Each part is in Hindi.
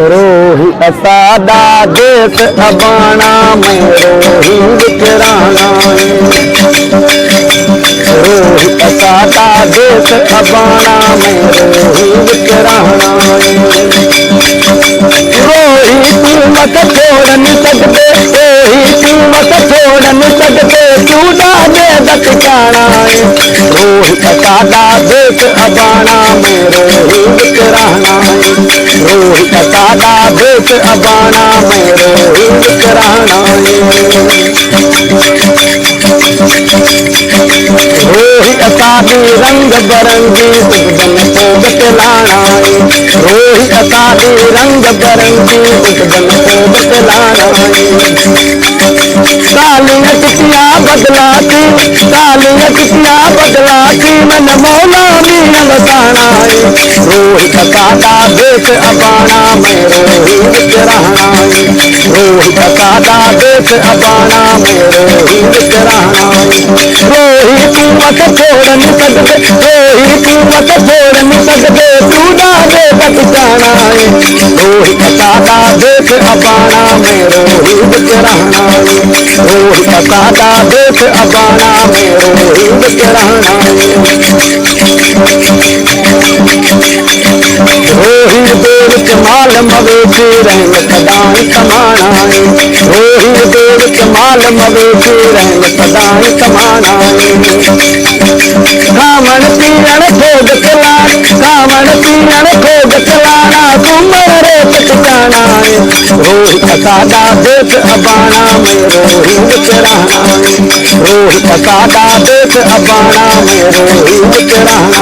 रोही असादा देश अबाना में रोही विकराना रोही असादा देश अबाना में रोही विकराना रोही कीमत छोड़ नहीं सकते रोही कीमत छोड़ नहीं सकते चूड़ा दे दटकाना रोही असादा देश अबाना में रोही विकराना रोही असादा देश अबाना में रोही विकराना रोही असादी रंग बरंगी सुगदन को बतलाना रोही असादी रंग बरंगी सुगदन को बतलाना कालिया टिकिया बदलाती मन मौला मीन बताना रोही असादा देश अबाना में रोही विकराना रोही असादा देश अबाना में रोही विकराना रोही कीमत छोड़ नहीं सकते रोही कीमत छोड़ नहीं सकते चूड़ा दे बचाना रोही असादा देश अबाना में रोही विकराना रोही असादा देश अबाना में रोही विकराना रोही देव कमाल मवेशी रंग सदाई कमाना रोही देव कमाल मवेशी रंग सदाई कमाना खामन पीरण खोज चलाना सुमर रे टकाना रोही असादा देश अबाना में रोही विकराना रोही असादा देश अबाना में रोही विकराना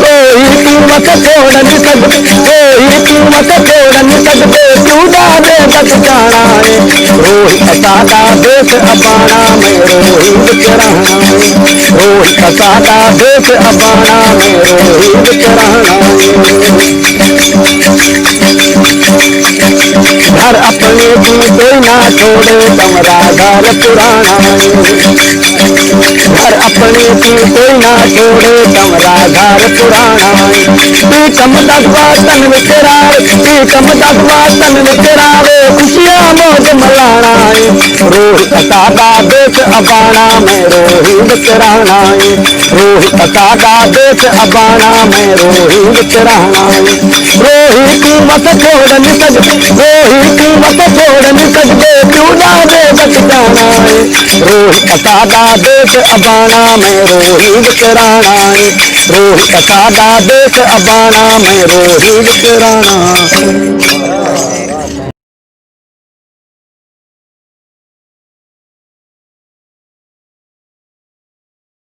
रोही कीमत छोड़ नहीं सकते रोही कीमत छोड़ नहीं सकते चूड़ा दे बचाना रोही असादा देश अबाना में रोही विकराना रोही असादा देश अबाना में रोही विकराना घर अपने की कोई ना छोड़े कमरा घर पुराना घर अपने की कोई ना छोड़े कमरा घर पुराना कम दसवा तन विचरावे खुशियां मौज मलाना रोही असादा देश अबाना में रोही विकराना रोही असादा देश अबाना में रोही विकराना रोही कीमत छोड़ नहीं सकते रोही कीमत छोड़ नहीं सकते चूड़ा दे बचाना रोही असादा देश अबाना में रोही विकराना रोही असादा देश अबाना में रोही विकराना।